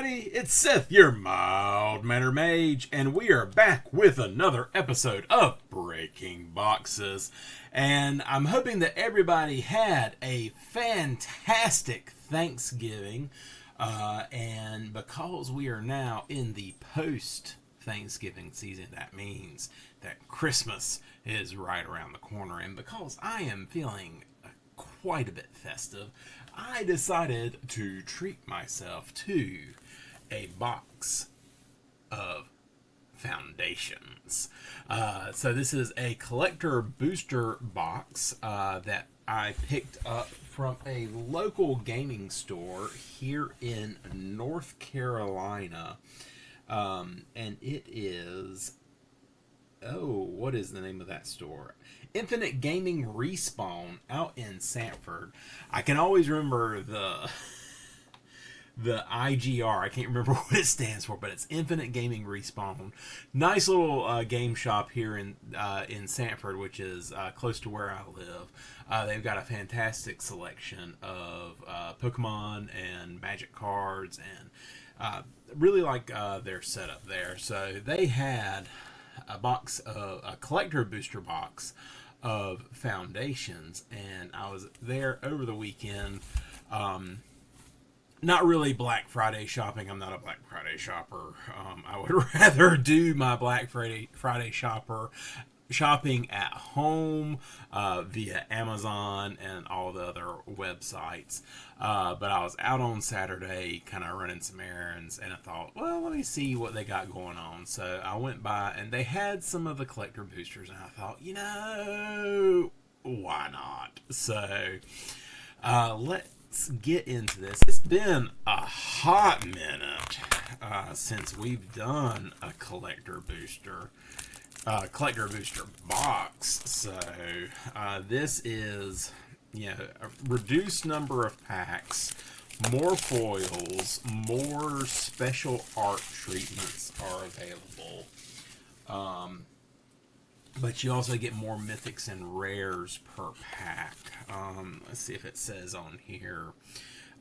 everybody, it's Seth, your Mild Mannered Mage, and we are back with another episode of Breaking Boxes. And I'm hoping that everybody had a fantastic Thanksgiving, and because we are now in the post-Thanksgiving season, that means that Christmas is right around the corner, and because I am feeling quite a bit festive, I decided to treat myself to a box of foundations. So this is a collector booster box that I picked up from a local gaming store here in North Carolina. And it is... Oh, what is the name of that store? Infinite Gaming Respawn out in Sanford. I can always remember the IGR. I can't remember what it stands for, but it's Infinite Gaming Respawn. Nice little game shop here in Sanford, which is close to where I live. They've got a fantastic selection of Pokemon and Magic cards, and really like their setup there. So they had a collector booster box of foundations, and I was there over the weekend. Not really Black Friday shopping. I'm not a Black Friday shopper. I would rather do my Black Friday shopping at home via Amazon and all the other websites. But I was out on Saturday kind of running some errands, and I thought, well, let me see what they got going on. So I went by, and they had some of the collector boosters, and I thought, why not? So let's get into this. It's been a hot minute since we've done a collector booster box. So this is, a reduced number of packs, more foils, more special art treatments are available. But you also get more mythics and rares per pack. Let's see if it says on here.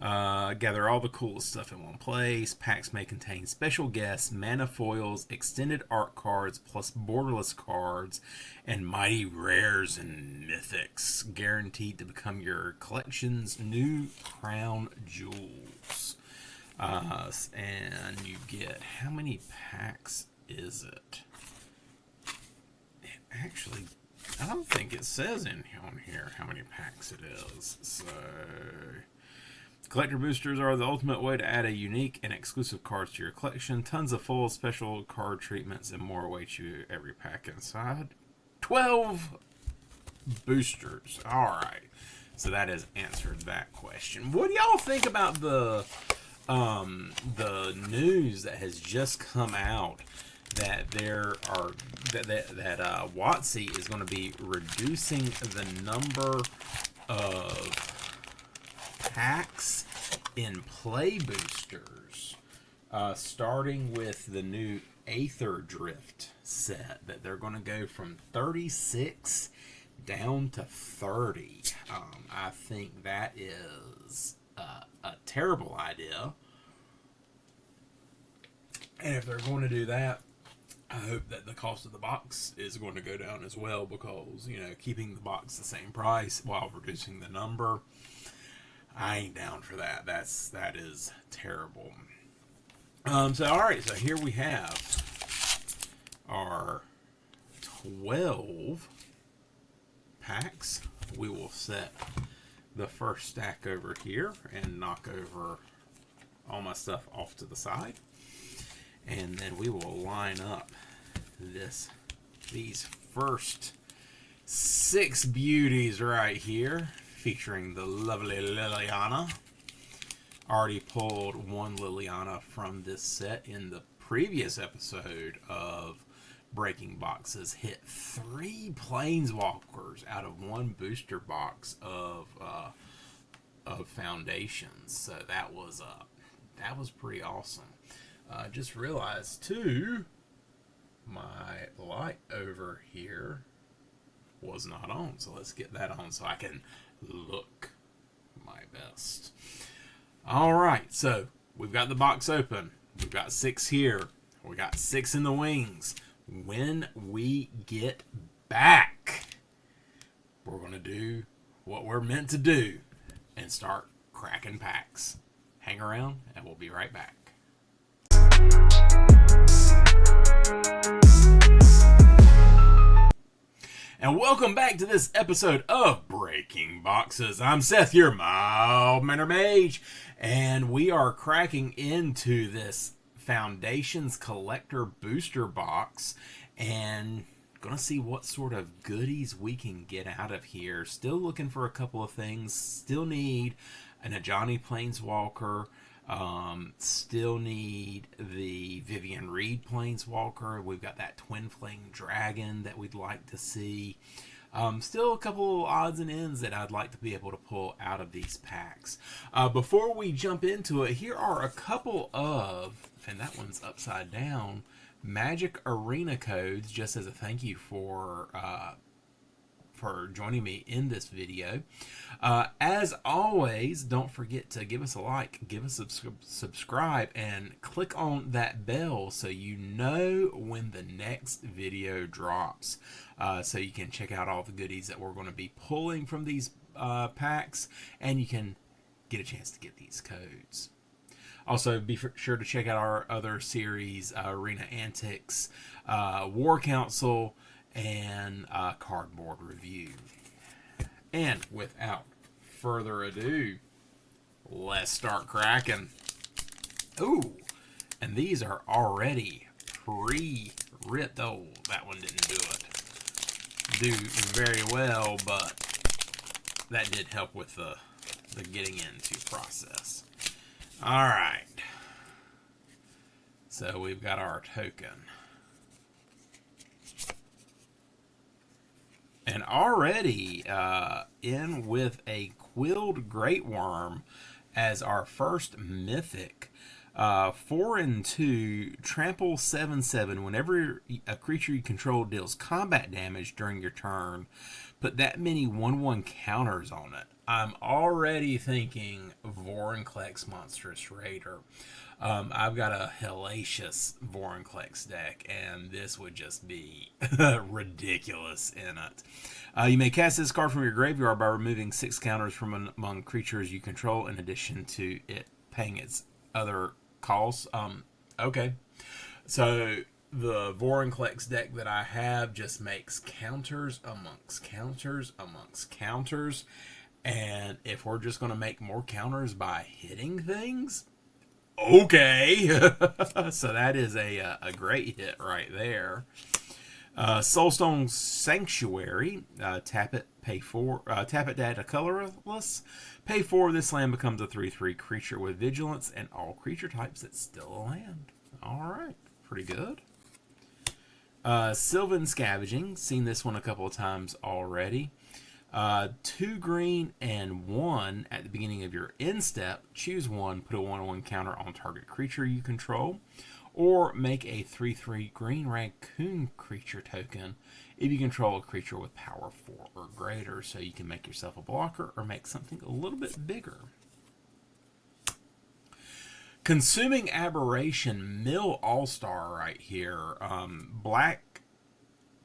Gather all the coolest stuff in one place. Packs may contain special guests, mana foils, extended art cards, plus borderless cards, and mighty rares and mythics, guaranteed to become your collection's new crown jewels. And you get, how many packs is it? Actually, I don't think it says on here how many packs it is. So, collector boosters are the ultimate way to add a unique and exclusive cards to your collection. Tons of full special card treatments and more await you every pack inside. 12 boosters. Alright. So that has answered that question. What do y'all think about the news that has just come out that WotC is going to be reducing the number of packs in play boosters, starting with the new Aether Drift set, that they're going to go from 36 down to 30. I think that is a terrible idea, and if they're going to do that, I hope that the cost of the box is going to go down as well, because, keeping the box the same price while reducing the number, I ain't down for that. That is terrible. Alright, so here we have our 12 packs. We will set the first stack over here and knock over all my stuff off to the side. And then we will line up these first 6 beauties right here, featuring the lovely Liliana. Already pulled one Liliana from this set in the previous episode of Breaking Boxes. Hit 3 Planeswalkers out of 1 booster box of foundations. So that was pretty awesome. Just realized too, my light over here was not on, so let's get that on so I can look my best. Alright, so we've got the box open. We've got 6 here. We got 6 in the wings. When we get back, we're going to do what we're meant to do and start cracking packs. Hang around and we'll be right back. And welcome back to this episode of Breaking Boxes. I'm Seth, your Mild Mannered Mage, and we are cracking into this Foundations Collector Booster Box and gonna see what sort of goodies we can get out of here. Still looking for a couple of things. Still need an Ajani Planeswalker. Still need the Vivian Reed Planeswalker. We've got that Twin Flame Dragon that we'd like to see. Still a couple odds and ends that I'd like to be able to pull out of these packs. Before we jump into it, here are a couple of, and that one's upside down, Magic Arena codes, just as a thank you for joining me in this video. As always, don't forget to give us a like, give us a subscribe, and click on that bell so you know when the next video drops, so you can check out all the goodies that we're going to be pulling from these packs, and you can get a chance to get these codes. Also, be sure to check out our other series, Arena Antics, War Council, and Cardboard Review. And without further ado, let's start cracking. Ooh, and these are already pre-ripped. Oh, that one didn't do very well, but that did help with the getting into process. All right, so we've got our token. And already in with a Quilled Great Worm as our first mythic. 4/2, trample 7/7. Whenever a creature you control deals combat damage during your turn, put that many 1/1 counters on it. I'm already thinking Vorinclex Monstrous Raider. I've got a hellacious Vorinclex deck, and this would just be ridiculous in it. You may cast this card from your graveyard by removing 6 counters from among creatures you control, in addition to it paying its other costs. Okay. So the Vorinclex deck that I have just makes counters amongst counters amongst counters. And if we're just going to make more counters by hitting things, okay. So that is a great hit right there. Soulstone Sanctuary. Tap it, pay 4. Tap it to add a colorless. Pay 4. This land becomes a 3/3 creature with vigilance and all creature types that's still a land. Alright, pretty good. Sylvan Scavenging. Seen this one a couple of times already. 2 green and 1 at the beginning of your end step. Choose one, put a 1/1 counter on target creature you control, or make a 3/3 green raccoon creature token if you control a creature with power 4 or greater. So you can make yourself a blocker or make something a little bit bigger. Consuming Aberration, Mill All-Star right here. Black,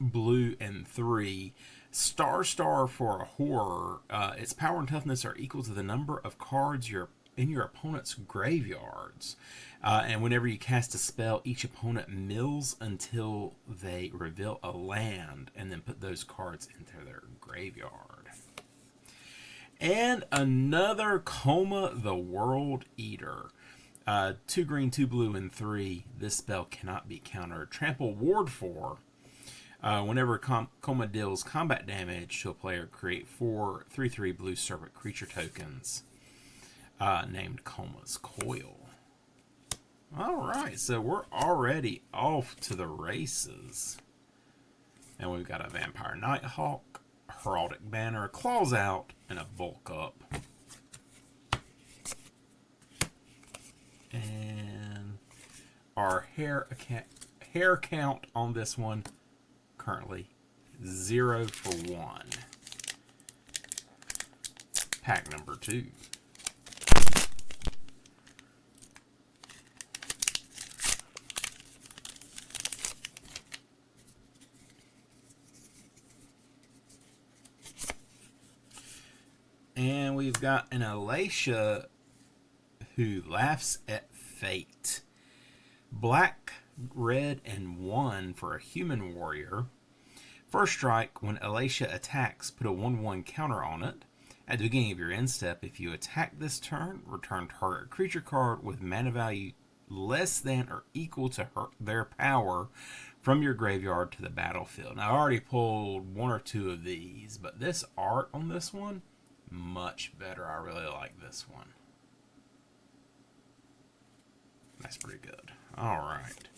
blue, and 3. Star for a horror. Its power and toughness are equal to the number of cards in your opponent's graveyards. And whenever you cast a spell, each opponent mills until they reveal a land and then put those cards into their graveyard. And another Coma the World Eater. 2 green, 2 blue, and 3. This spell cannot be countered. Trample Ward 4. Whenever Coma deals combat damage to a player, create 4 3/3 blue serpent creature tokens named Coma's Coil. Alright, so we're already off to the races. And we've got a Vampire Nighthawk, Heraldic Banner, Claws Out, and a Bulk Up. And our hair count on this one, currently 0 for 1. Pack number 2. And we've got an Alicia who laughs at fate. Black, red, and 1 for a human warrior. First strike, when Alicia attacks, put a 1/1 counter on it. At the beginning of your end step, if you attack this turn, return target creature card with mana value less than or equal to their power from your graveyard to the battlefield. Now, I already pulled 1 or 2 of these, but this art on this one, much better. I really like this one. That's pretty good. All right.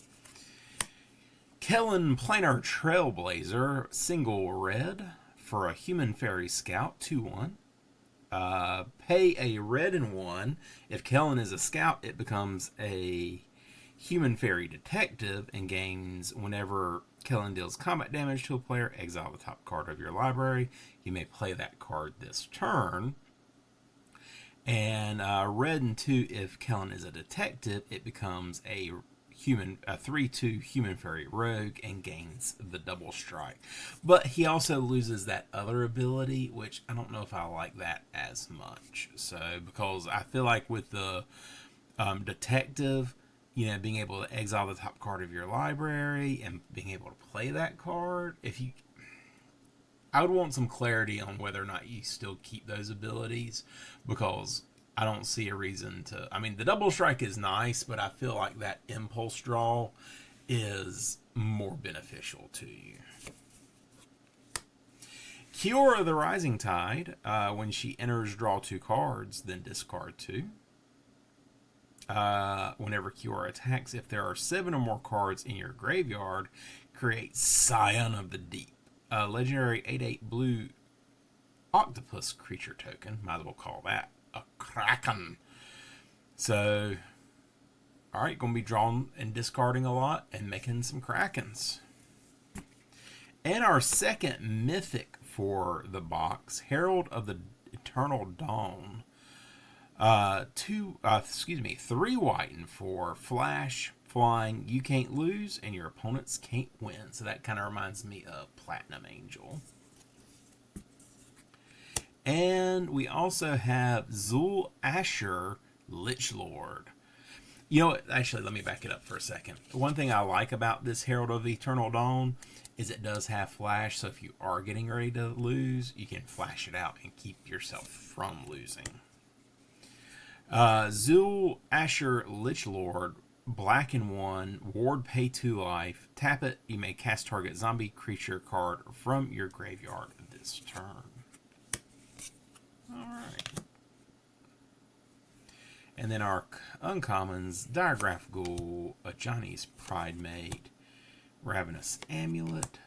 Kellen Planar Trailblazer, single red for a human fairy scout, 2/1. Pay a red and 1. If Kellen is a scout, it becomes a human fairy detective and gains whenever Kellen deals combat damage to a player, exile the top card of your library. You may play that card this turn. And red and 2, if Kellen is a detective, it becomes a 3/2 human fairy rogue and gains the double strike. But he also loses that other ability, which I don't know if I like that as much. So, because I feel like with the detective, being able to exile the top card of your library and being able to play that card, I would want some clarity on whether or not you still keep those abilities, because I don't see a reason to. I mean, the double strike is nice, but I feel like that impulse draw is more beneficial to you. Kiora the Rising Tide, when she enters, draw 2 cards, then discard 2. Whenever Kiora attacks, if there are 7 or more cards in your graveyard, create Scion of the Deep. A legendary 8/8 blue octopus creature token. Might as well call that a Kraken. So, alright, going to be drawing and discarding a lot and making some Krakens. And our second mythic for the box, Herald of the Eternal Dawn. 3 white and 4 flash, flying, you can't lose and your opponents can't win. So that kind of reminds me of Platinum Angel. And we also have Zul Asher, Lich Lord. Actually, let me back it up for a second. One thing I like about this Herald of the Eternal Dawn is it does have flash, so if you are getting ready to lose, you can flash it out and keep yourself from losing. Zul Asher, Lich Lord, black and 1, ward, pay 2 life, tap it, you may cast target zombie creature card from your graveyard this turn. Alright. And then our uncommons, Diregraph Ghoul, Ajani's Pride Maid, Ravenous Amulet,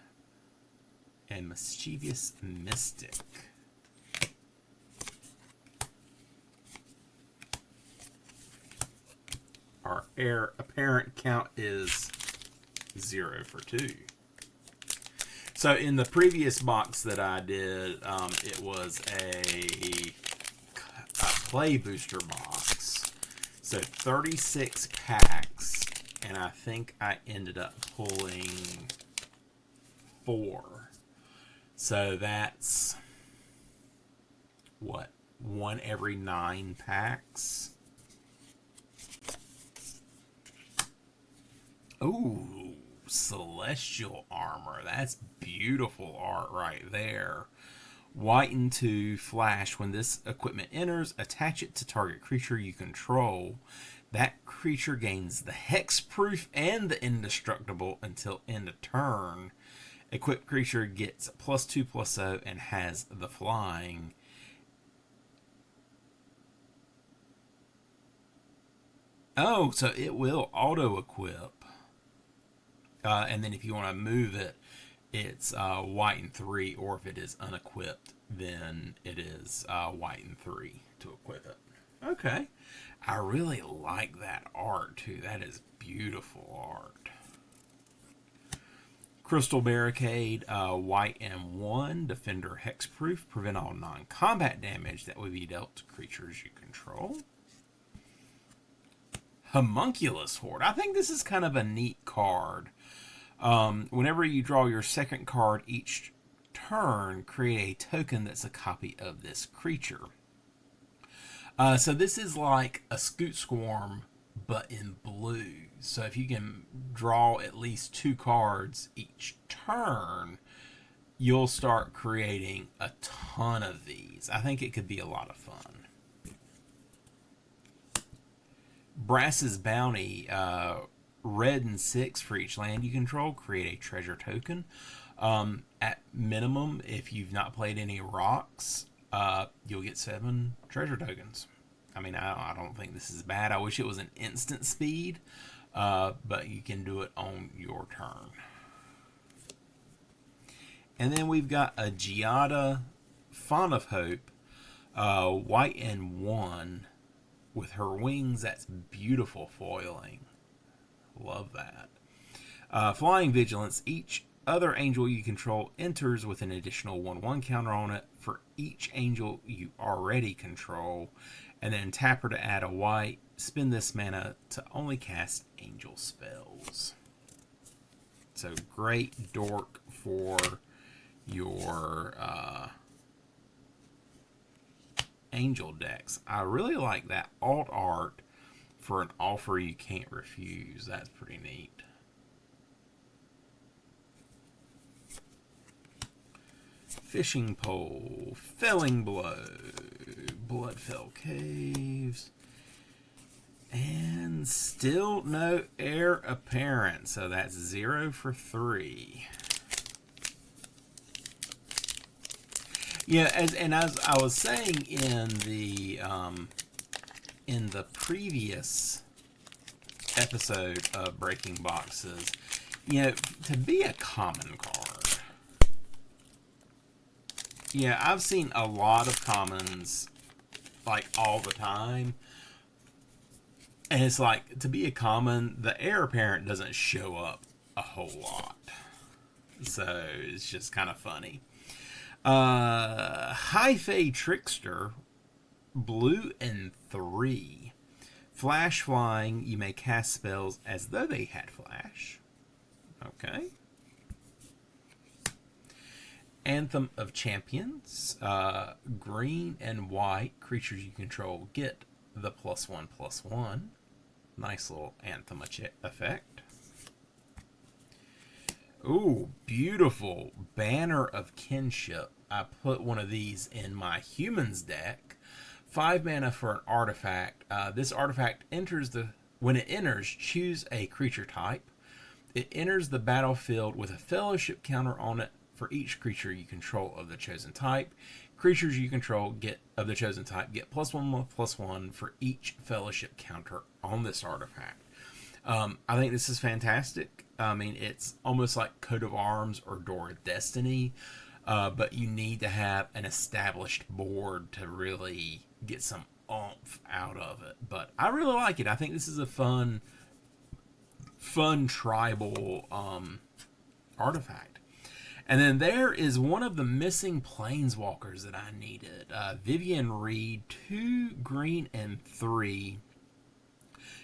and Mischievous Mystic. Our Hare Apparent count is 0 for 2. So in the previous box that I did, it was a play booster box. So 36 packs, and I think I ended up pulling 4. So that's, what, 1 every 9 packs? Ooh, Celestial Armor. That's beautiful art right there. White and 2, flash. When this equipment enters, attach it to target creature you control. That creature gains the hexproof and the indestructible until end of turn. Equipped creature gets +2/+0 and has the flying. Oh, so it will auto-equip. And then if you want to move it, it's white and 3, or if it is unequipped, then it is white and 3 to equip it. Okay. I really like that art, too. That is beautiful art. Crystal Barricade, white and 1, Defender Hexproof, prevent all non-combat damage that would be dealt to creatures you control. Homunculus Horde. I think this is kind of a neat card. Whenever you draw your second card each turn, create a token that's a copy of this creature. So this is like a Scoot Swarm, but in blue. So if you can draw at least 2 cards each turn, you'll start creating a ton of these. I think it could be a lot of fun. Brass's Bounty, red and 6 for each land you control. Create a treasure token. At minimum, if you've not played any rocks, you'll get 7 treasure tokens. I mean, I don't think this is bad. I wish it was an instant speed, but you can do it on your turn. And then we've got a Giada, Font of Hope, white and 1 with her wings. That's beautiful foiling. Love that. Flying Vigilance. Each other angel you control enters with an additional 1/1 counter on it for each angel you already control. And then tap her to add a white. Spend this mana to only cast angel spells. So great dork for your angel decks. I really like that alt art for an offer you can't refuse. That's pretty neat. Fishing Pole, Felling Blow, Bloodfell Caves, and still no Hare Apparent. So that's 0 for 3. Yeah, as I was saying in the previous episode of Breaking Boxes, to be a common card. Yeah, I've seen a lot of commons, like, all the time. And it's like, to be a common, the Hare Apparent doesn't show up a whole lot. So, it's just kind of funny. High Fae Trickster, blue and 3. Flash flying, you may cast spells as though they had flash. Okay. Anthem of Champions, green and white creatures you control get the +1/+1. Nice little Anthem effect. Ooh, beautiful Banner of Kinship. I put one of these in my humans deck. 5 mana for an artifact. This artifact when it enters, choose a creature type. It enters the battlefield with a fellowship counter on it for each creature you control of the chosen type. Creatures you control of the chosen type get +1/+1 for each fellowship counter on this artifact. I think this is fantastic. I mean, it's almost like Coat of Arms or Door of Destiny, but you need to have an established board to really get some oomph out of it. But I really like it. I think this is a fun tribal artifact. And then there is one of the missing planeswalkers that I needed. Vivian Reed, 2 green and 3.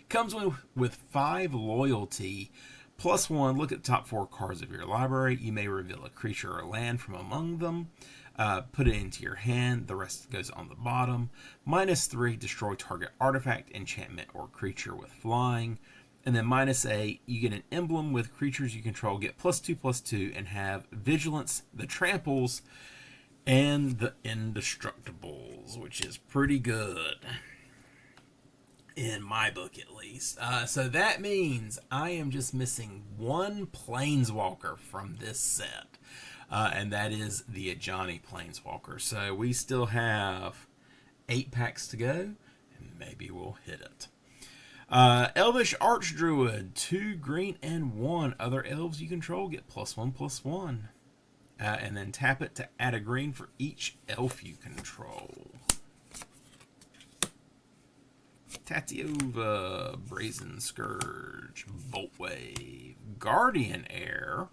Comes with 5 loyalty. +1, look at the top 4 cards of your library. You may reveal a creature or land from among them. Put it into your hand. The rest goes on the bottom. -3, destroy target artifact, enchantment, or creature with flying. And then -8, you get an emblem with creatures you control, get +2/+2, and have Vigilance, the Tramples, and the Indestructibles, which is pretty good. In my book, at least. So that means I am just missing 1 Planeswalker from this set. And that is the Ajani Planeswalker. So we still have 8 packs to go, and maybe we'll hit it. Elvish Archdruid, 2 green and 1. Other elves you control get +1/+1. And then tap it to add a green for each elf you control. Tatiova, Brazen Scourge, Boltwave, Guardian Heir.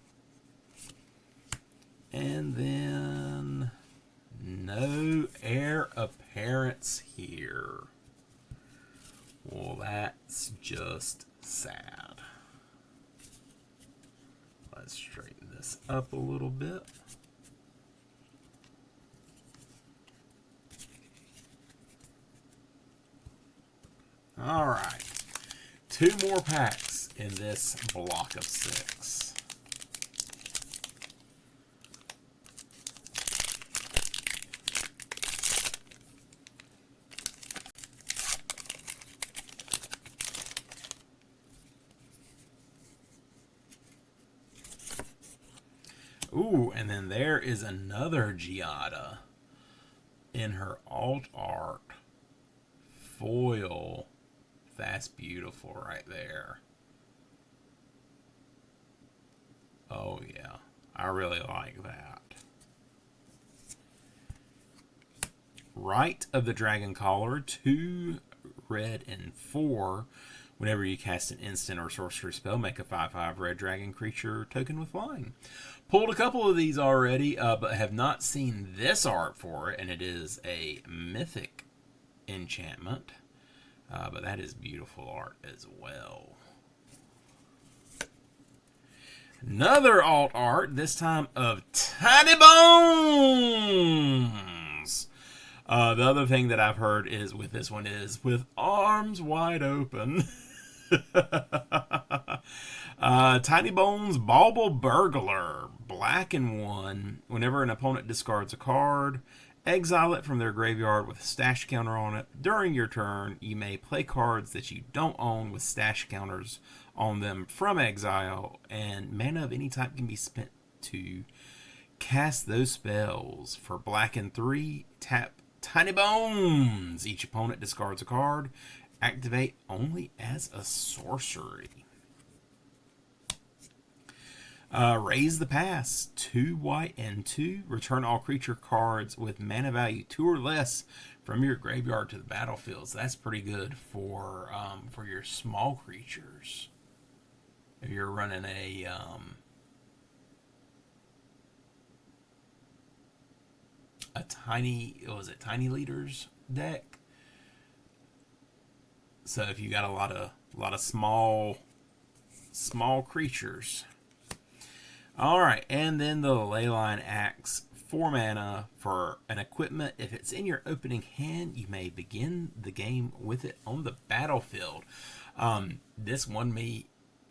And then no Hare Apparents here. Well, that's just sad. Let's straighten this up a little bit. All right. 2 more packs in this block of 6. Ooh, and then there is another Giada in her alt art foil. That's beautiful right there. Oh yeah, I really like that. Rite of the Dragon Caller, 2 red and 4. Whenever you cast an instant or sorcery spell, make a 5/5 red dragon creature token with flying. Pulled a couple of these already, but have not seen this art for it, and it is a mythic enchantment. But that is beautiful art as well. Another alt art, this time of Tiny Bones. The other thing that I've heard is with this one is with arms wide open. Tiny Bones Bauble Burglar, black and 1. Whenever an opponent discards a card, exile it from their graveyard with a stash counter on it. During your turn, you may play cards that you don't own with stash counters on them from exile, and mana of any type can be spent to cast those spells. For black and 3, tap Tiny Bones. Each opponent discards a card. Activate only as a sorcery. Raise the Pass, 2 white and 2. Return all creature cards with mana value 2 or less from your graveyard to the battlefield. So that's pretty good for your small creatures. If you're running a tiny leaders deck. So if you got a lot of small creatures. All right, and then the Leyline Axe, 4 mana for an equipment. If it's in your opening hand, you may begin the game with it on the battlefield. This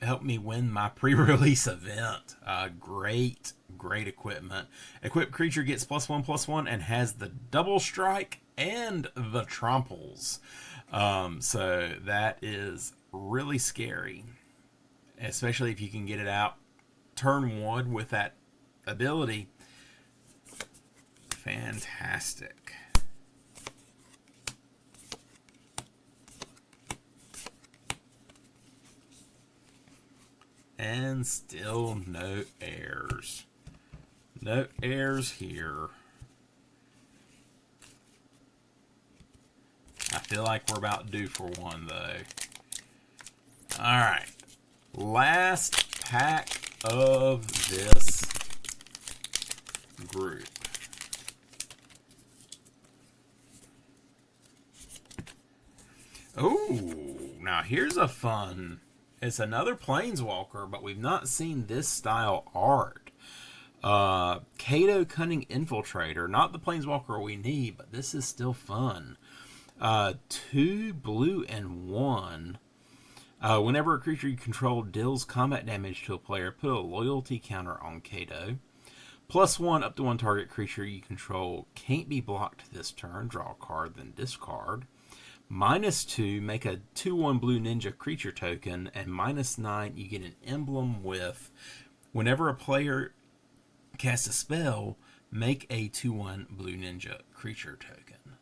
helped me win my pre-release event. Great equipment. Equipped creature gets +1/+1 and has the double strike and the tramples. So that is really scary, especially if you can get it out turn 1 with that ability. Fantastic. And still no airs. No airs here. I feel like we're about due for one, though. Alright. Last pack of this group. Oh, now here's a fun. It's another Planeswalker, but we've not seen this style art. Kato Cunning Infiltrator. Not the Planeswalker we need, but this is still fun. 2 blue and 1. Whenever a creature you control deals combat damage to a player, put a loyalty counter on Kato. +1 up to 1 target creature you control can't be blocked this turn. Draw a card, then discard. -2, make a 2/1 blue ninja creature token, and -9, you get an emblem with whenever a player casts a spell, make a 2/1 blue ninja creature token.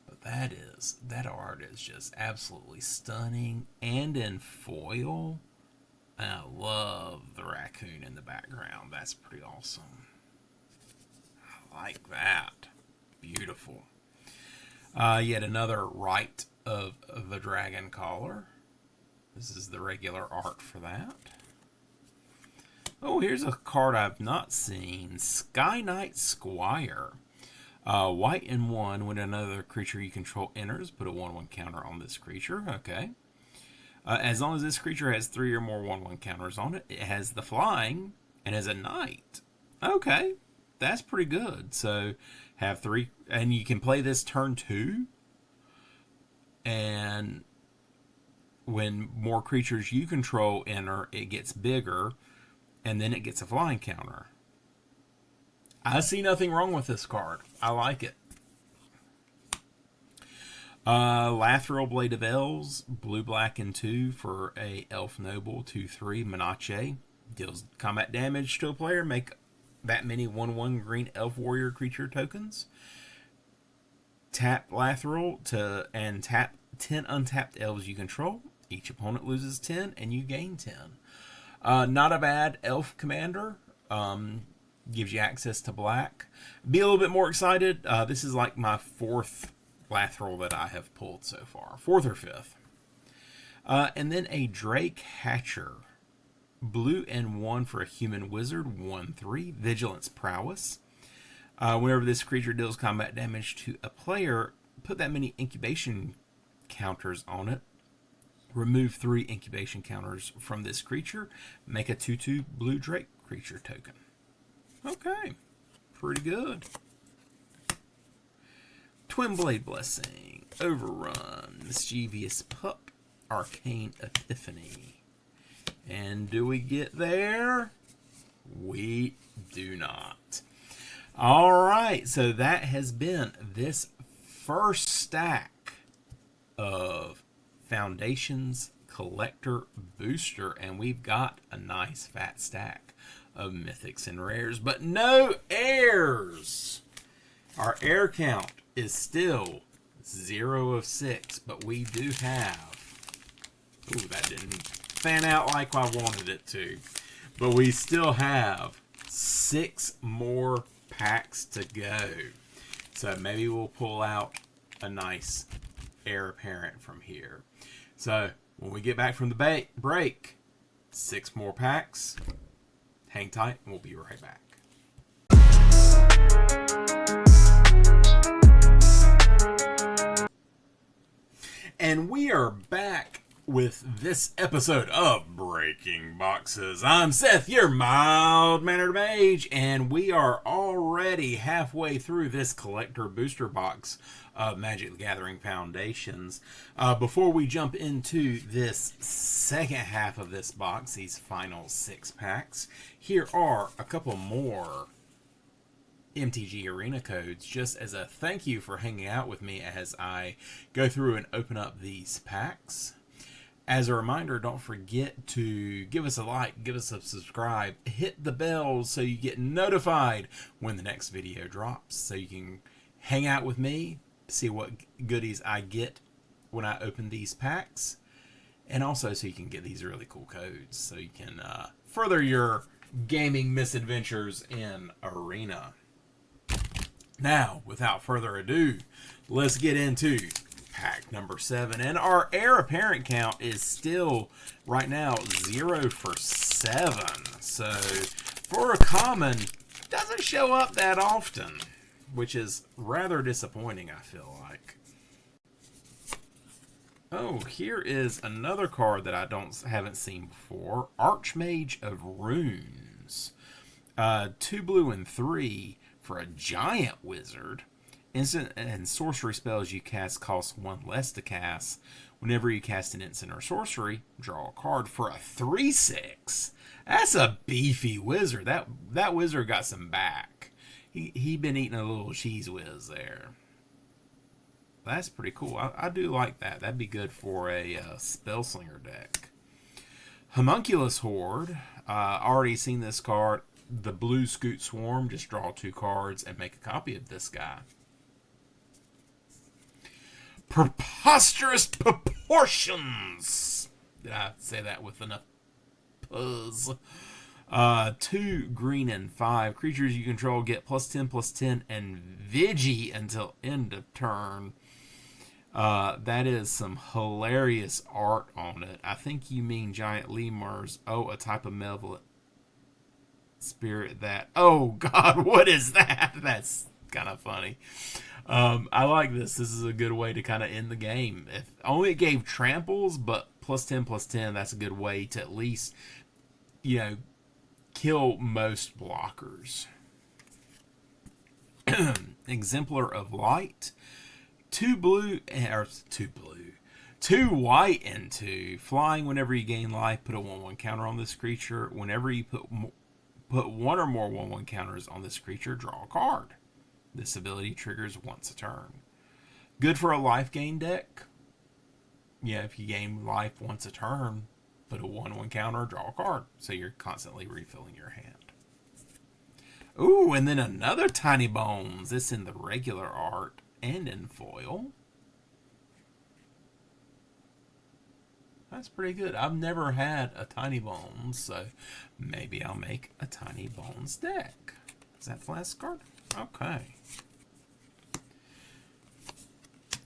But that art is just absolutely stunning, and in foil. And I love the raccoon in the background. That's pretty awesome. I like that. Beautiful. Yet another Rite of the Dragon Caller. This is the regular art for that. Oh, here's a card I've not seen. Sky Knight Squire. White and 1. When another creature you control enters, put a 1/1 counter on this creature. Okay. As long as this creature has 3 or more 1/1 counters on it, it has the flying and has a knight. Okay. That's pretty good. So have 3, and you can play this turn 2, and when more creatures you control enter, it gets bigger, and then it gets a flying counter. I see nothing wrong with this card. I like it. Lathril Blade of Elves, blue, black, and 2 for a Elf Noble 2/3 Menace. Deals combat damage to a player. Make that many 1/1 green Elf Warrior creature tokens. Tap Lathril and tap 10 untapped elves you control. Each opponent loses 10 and you gain 10. Not a bad elf commander. Gives you access to black. Be a little bit more excited. This is like my 4th Lathril that I have pulled so far. 4th or 5th. And then a Drake Hatcher. Blue and 1 for a human wizard. 1/3. Vigilance Prowess. Whenever this creature deals combat damage to a player, put that many incubation counters on it. Remove 3 incubation counters from this creature. Make a 2/2 blue Drake creature token. Okay, pretty good. Twin Blade Blessing, Overrun, Mischievous Pup, Arcane Epiphany. And do we get there? We do not. All right, so that has been this first stack of Foundations Collector Booster, and we've got a nice fat stack of mythics and rares, but no airs. Our air count is still 0 of 6, but we do have, ooh, that didn't fan out like I wanted it to, but we still have 6 more packs to go. So maybe we'll pull out a nice Hare Apparent from here. So when we get back from the break, 6 more packs. Hang tight and we'll be right back. And we are back with this episode of Breaking Boxes. I'm Seth, your Mild Mannered Mage, and we are already halfway through this collector booster box of Magic the Gathering Foundations. Before we jump into this second half of this box, these final 6 packs, here are a couple more MTG Arena codes, just as a thank you for hanging out with me as I go through and open up these packs. As a reminder, don't forget to give us a like, give us a subscribe, hit the bell so you get notified when the next video drops, so you can hang out with me, see what goodies I get when I open these packs, and also so you can get these really cool codes so you can further your gaming misadventures in Arena. Now, without further ado, let's get into pack number 7. And our Hare Apparent count is still, right now, 0 for 7. So, for a common, doesn't show up that often, which is rather disappointing, I feel like. Oh, here is another card that I haven't seen before. Archmage of Runes. 2 blue and 3 for a giant wizard. Instant and sorcery spells you cast cost 1 less to cast. Whenever you cast an instant or sorcery, draw a card for a 3/6. That's a beefy wizard. That wizard got some back. He been eating a little cheese whiz there. That's pretty cool. I do like that. That'd be good for a Spellslinger deck. Homunculus Horde. Already seen this card. The blue Scoot Swarm. Just draw 2 cards and make a copy of this guy. Preposterous Proportions. Did I say that with enough puzz? 2 green and 5. Creatures you control get +10/+10 and Vigi until end of turn. That is some hilarious art on it. I think you mean giant lemurs. Oh, a type of malevolent spirit that... Oh, God, what is that? That's kind of funny. I like this. This is a good way to kind of end the game. If only it gave tramples, but +10/+10, that's a good way to at least, kill most blockers. Exemplar of Light. 2 2 white and 2. Flying whenever you gain life, put a 1/1 counter on this creature. Whenever you put one or more 1/1 counters on this creature, draw a card. This ability triggers once a turn. Good for a life gain deck. Yeah, if you gain life once a turn, put a 1/1 counter, draw a card. So you're constantly refilling your hand. Ooh, and then another Tiny Bones. This in the regular art and in foil. That's pretty good. I've never had a Tiny Bones, so maybe I'll make a Tiny Bones deck. Is that the last card? Okay.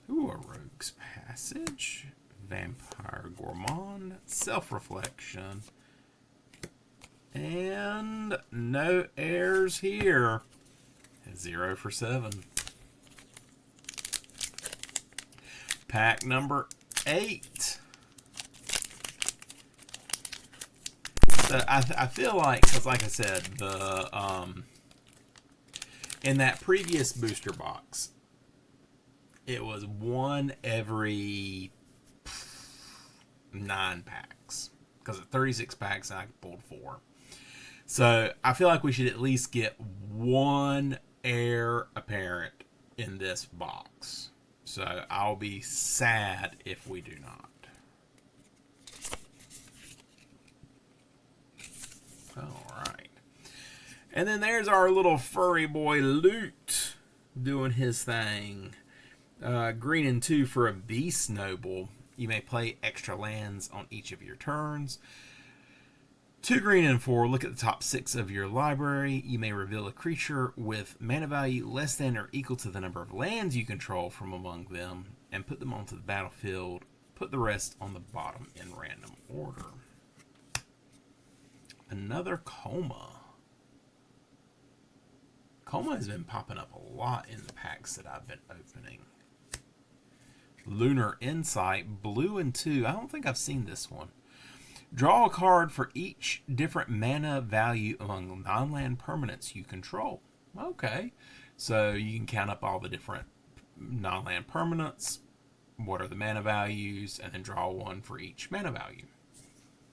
Ooh, a Rogue's Passage. Vampire Gourmand. Self-Reflection. And no heirs here. 0 for 7. Pack number 8. So I feel like, because like I said, the in that previous booster box, it was 1 every 9 packs. Because of 36 packs, I pulled 4. So I feel like we should at least get 1 Hare Apparent in this box. So I'll be sad if we do not. Alright. And then there's our little furry boy Loot doing his thing. Green and 2 for a Beast Noble. You may play extra lands on each of your turns. 2 green and 4. Look at the top 6 of your library. You may reveal a creature with mana value less than or equal to the number of lands you control from among them and put them onto the battlefield. Put the rest on the bottom in random order. Another Coma. Coma has been popping up a lot in the packs that I've been opening. Lunar Insight, blue and 2. I don't think I've seen this one. Draw a card for each different mana value among non-land permanents you control. Okay. So you can count up all the different non-land permanents, what are the mana values, and then draw one for each mana value.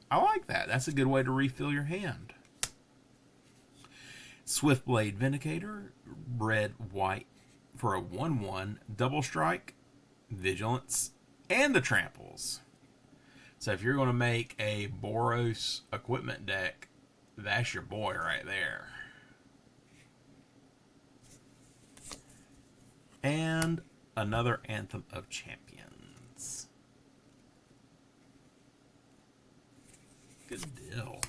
I like that. That's a good way to refill your hand. Swiftblade Vindicator, red, white, for a 1/1, double strike, vigilance, and the tramples. So if you're going to make a Boros equipment deck, that's your boy right there. And another Anthem of Champions. Good deal.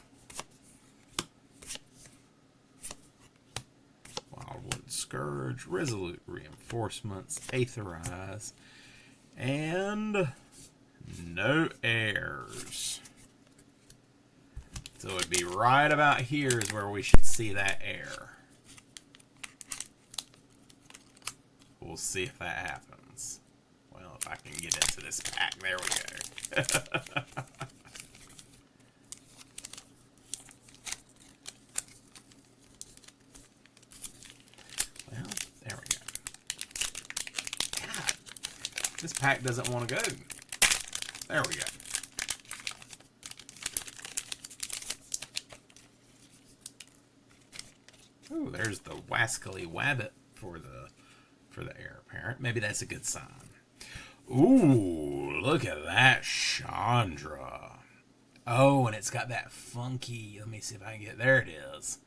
Wildwood Scourge, Resolute Reinforcements, Aetherize, and no heirs. So it'd be right about here is where we should see that heir. We'll see if that happens. Well, if I can get into this pack. There we go. Well, there we go. God, this pack doesn't want to go. There we go. Ooh, there's the Wascally Wabbit for the Hare Apparent. Maybe that's a good sign. Ooh, look at that Chandra. Oh, and it's got that funky, let me see if I can get, there it is.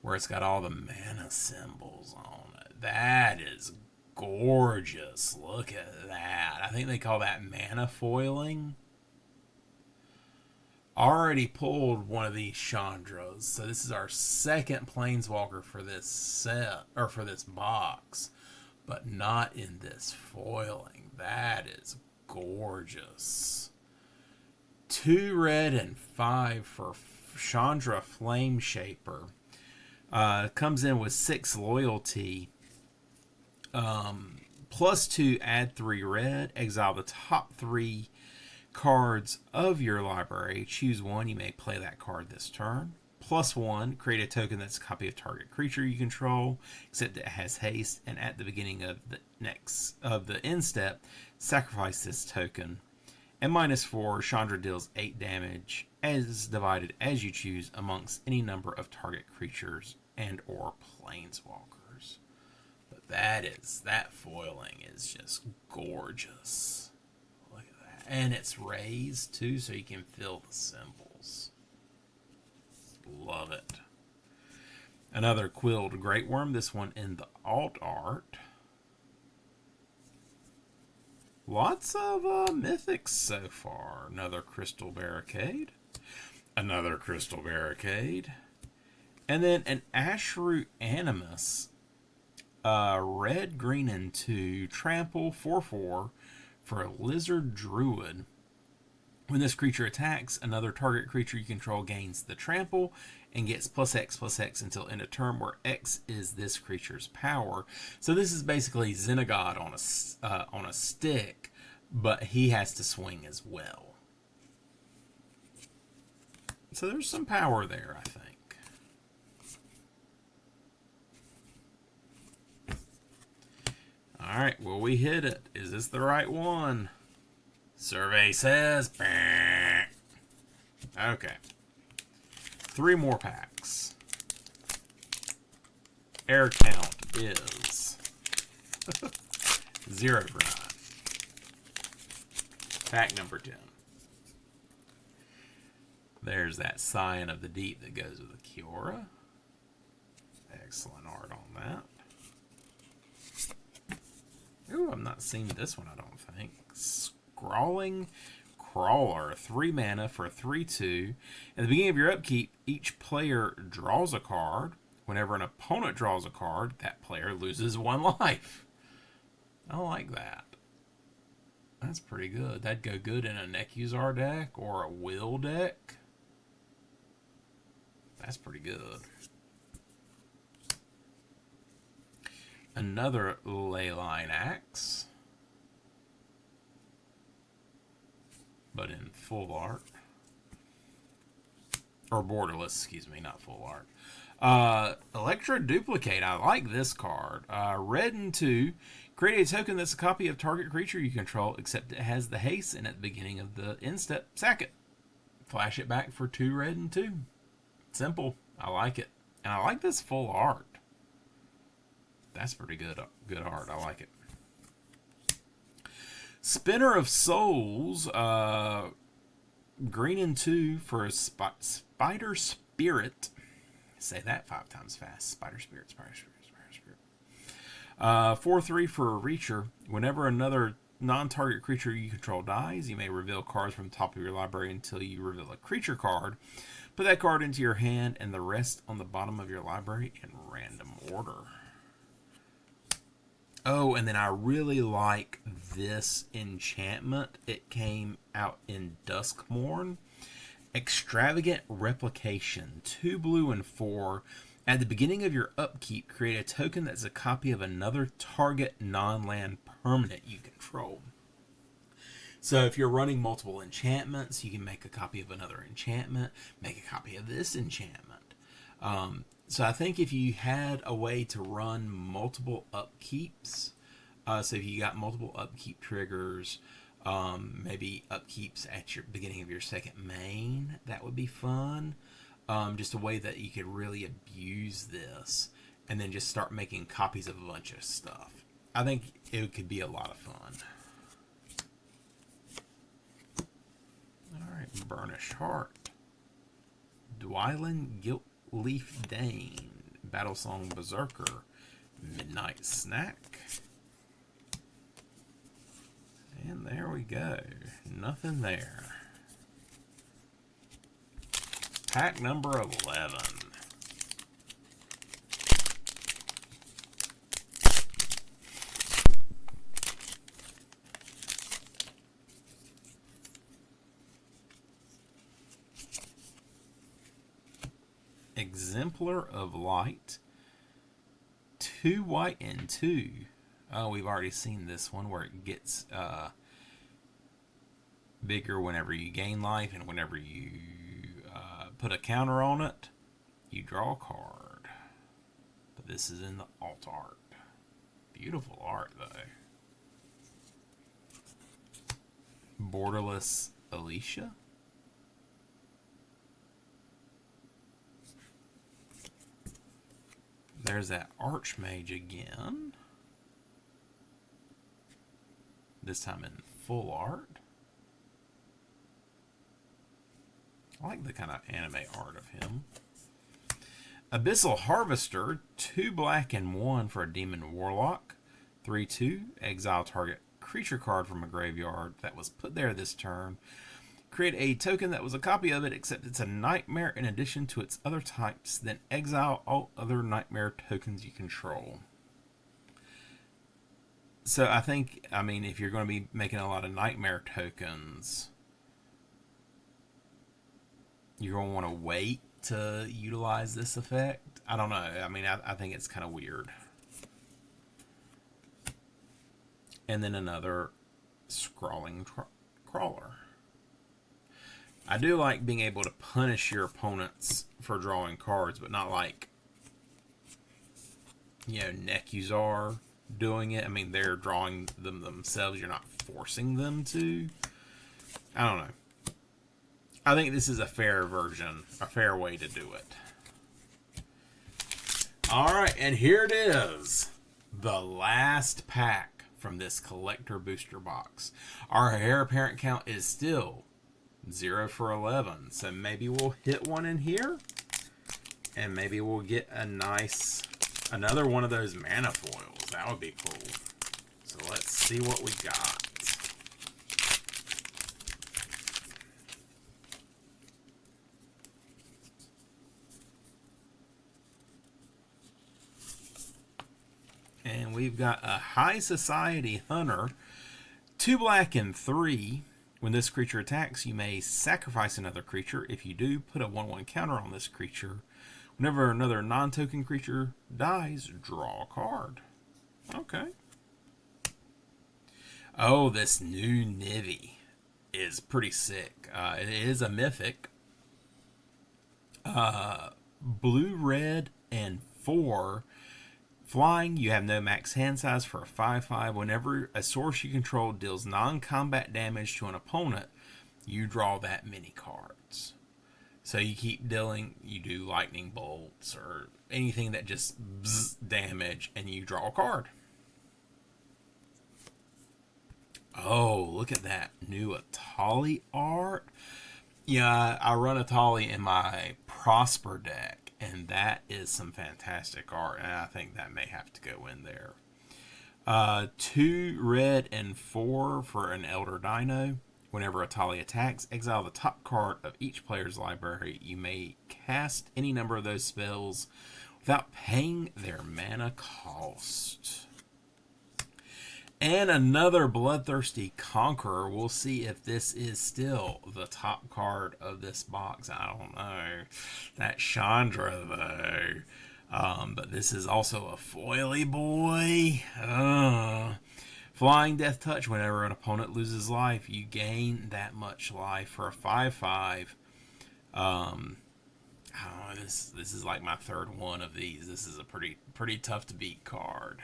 Where it's got all the mana symbols on it. That is gorgeous. Look at that. I think they call that mana foiling. Already pulled one of these Chandras. So this is our second Planeswalker for this set, or for this box. But not in this foiling. That is gorgeous. 2 red and 5 for Chandra Flame Shaper. Comes in with 6 loyalty. +2, add 3 red. Exile the top 3 cards of your library. Choose one. You may play that card this turn. +1, create a token that's a copy of target creature you control, except it has haste, and at the beginning of the end step, sacrifice this token. And -4, Chandra deals 8 damage, as divided as you choose amongst any number of target creatures and or planeswalkers. But that foiling is just gorgeous. Look at that. And it's raised too, so you can feel the symbols. Love it. Another Quilled Great Worm, this one in the alt art. Lots of mythics so far. Another Crystal Barricade. Another Crystal Barricade. And then an Ashroot Animus. Red, green, and 2. Trample 4/4 for a Lizard Druid. When this creature attacks, another target creature you control gains the trample and gets +X/+X until end of turn, where X is this creature's power. So this is basically Xenagod on a stick, but he has to swing as well. So there's some power there, I think. All right, will we hit it? Is this the right one? Survey says, okay. 3 more packs. Air count is 0 for 9. Pack number 10. There's that Scion of the Deep that goes with the Kiora. Excellent art on that. Ooh, I've not seen this one, I don't think. Scrawling Crawler, 3 mana for 3/2. At the beginning of your upkeep, each player draws a card. Whenever an opponent draws a card, that player loses 1 life. I like that. That's pretty good. That'd go good in a Nekuzar deck or a Will deck. That's pretty good. Another Leyline Axe, but in full art. Or borderless, excuse me, not full art. Electra Duplicate, I like this card. Red and 2, create a token that's a copy of target creature you control, except it has the haste, and at the beginning of the end step, sack it. Flash it back for 2 red and 2. Simple. I like it. And I like this full art. That's pretty good art. I like it. Spinner of Souls, green and 2 for a Spider Spirit. Say that 5 times fast. Spider Spirit, Spider Spirit, Spider Spirit. 4/3 for a Reacher. Whenever another non-target creature you control dies, you may reveal cards from the top of your library until you reveal a creature card. Put that card into your hand and the rest on the bottom of your library in random order. Oh, and then I really like this enchantment. It came out in Duskmourn. Extravagant Replication. 2 blue and 4. At the beginning of your upkeep, create a token that's a copy of another target non-land permanent you control. So if you're running multiple enchantments, you can make a copy of another enchantment, make a copy of this enchantment. So I think if you had a way to run multiple upkeeps, so if you got multiple upkeep triggers, maybe upkeeps at your beginning of your second main, that would be fun. Just a way that you could really abuse this and then just start making copies of a bunch of stuff. I think it could be a lot of fun. Alright, Burnished Heart. Dwylin Giltleaf Dane. Battlesong Berserker. Midnight Snack. And there we go. Nothing there. Pack number 11. Exemplar of Light. 2 white and 2. Oh, we've already seen this one where it gets bigger whenever you gain life and whenever you put a counter on it. you draw a card. But this is in the alt art. Beautiful art, though. Borderless Alicia. There's that Archmage again. This time in full art. I like the kind of anime art of him. Abyssal Harvester, 2 black and 1 for a Demon Warlock. 3/2, exile target creature card from a graveyard that was put there this turn. Create a token that was a copy of it, except it's a nightmare in addition to its other types. Then exile all other nightmare tokens you control. So I think, I mean, if you're going to be making a lot of nightmare tokens, you're going to want to wait to utilize this effect. I don't know. I mean, I think it's kind of weird. And then another Scrawling Crawler. I do like being able to punish your opponents for drawing cards, but not like, you know, Nekuzar doing it. I mean, they're drawing them themselves. You're not forcing them to. I don't know. I think this is a fair version, a fair way to do it. Alright, and here it is. The last pack from this collector booster box. Our Hare Apparent count is still 0 for 11. So maybe we'll hit one in here. And maybe we'll get a nice, another one of those mana foils. That would be cool. So let's see what we got. And we've got a High Society Hunter, 2 black and 3. When this creature attacks, you may sacrifice another creature. If you do, put a 1/1 counter on this creature. Whenever another non-token creature dies, draw a card. Okay. Oh, this new Nivy is pretty sick. It is a mythic. Blue, red, and 4. Flying, you have no max hand size for a 5/5. Whenever a source you control deals non-combat damage to an opponent, you draw that many cards. So you keep dealing, you do lightning bolts or anything that just damage, and you draw a card. Oh, look at that new Atali art. Yeah, I run Atali in my Prosper deck. And that is some fantastic art, and I think that may have to go in there. 2 red and 4 for an Elder Dino. Whenever Atali attacks, exile the top card of each player's library. You may cast any number of those spells without paying their mana cost. And another Bloodthirsty Conqueror. We'll see if this is still the top card of this box. I don't know. That Chandra, though. But this is also a foily boy. Flying Death Touch. Whenever an opponent loses life, you gain that much life for a 5/5. This is like my third one of these. This is a pretty tough to beat card.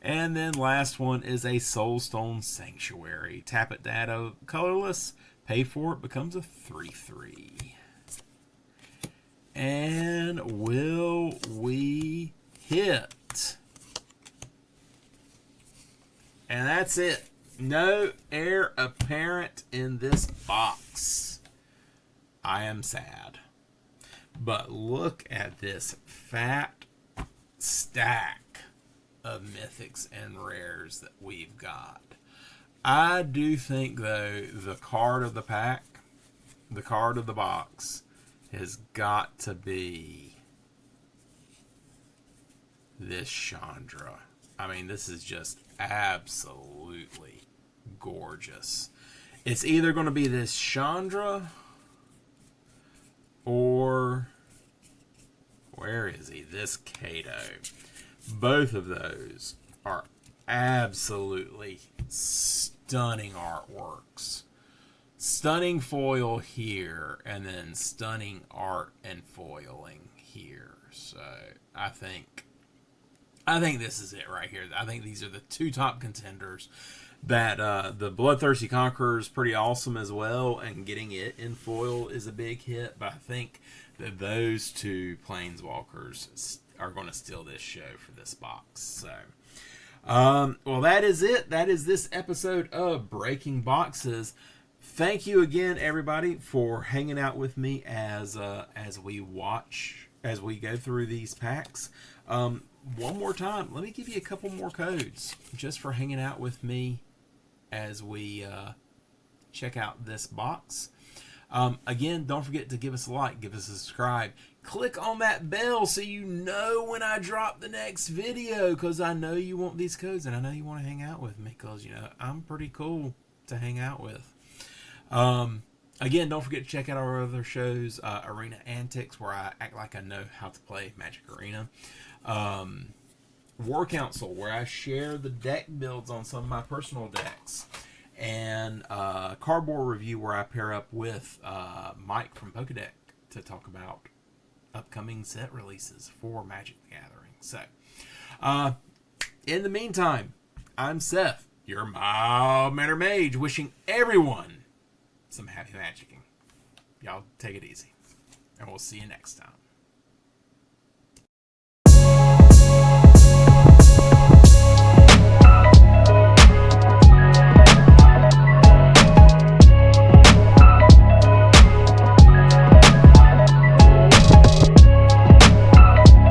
And then last one is a Soulstone Sanctuary. Tap it to add a colorless. Pay for it. Becomes a 3/3. And will we hit? And that's it. No Hare Apparent in this box. I am sad. But look at this fat stack of mythics and rares that we've got. I do think, though, the card of the pack, the card of the box, has got to be this Chandra. I mean, this is just absolutely gorgeous. It's either going to be this Chandra or where is he? This Kato. Both of those are absolutely stunning artworks. stunning foil here, and then stunning art and foiling here. So I think this is it right here. I think these are the two top contenders. That the Bloodthirsty Conqueror is pretty awesome as well, and getting it in foil is a big hit. But I think that those two Planeswalkers are going to steal this show for this box. So, well, that is it. That is this episode of Breaking Boxes. Thank you again, everybody, for hanging out with me as we go through these packs. One more time, let me give you a couple more codes just for hanging out with me as we check out this box. Again, don't forget to give us a like, give us a subscribe, click on that bell so you know when I drop the next video, because I know you want these codes and I know you want to hang out with me, because you know I'm pretty cool to hang out with. Again, don't forget to check out our other shows, Arena Antics, where I act like I know how to play Magic Arena. War Council, where I share the deck builds on some of my personal decks. And Cardboard Review, where I pair up with Mike from Pokedeck to talk about upcoming set releases for Magic the Gathering. So, in the meantime, I'm Seth, your Mild Mannered Mage, wishing everyone some happy magicking. Y'all take it easy, and we'll see you next time.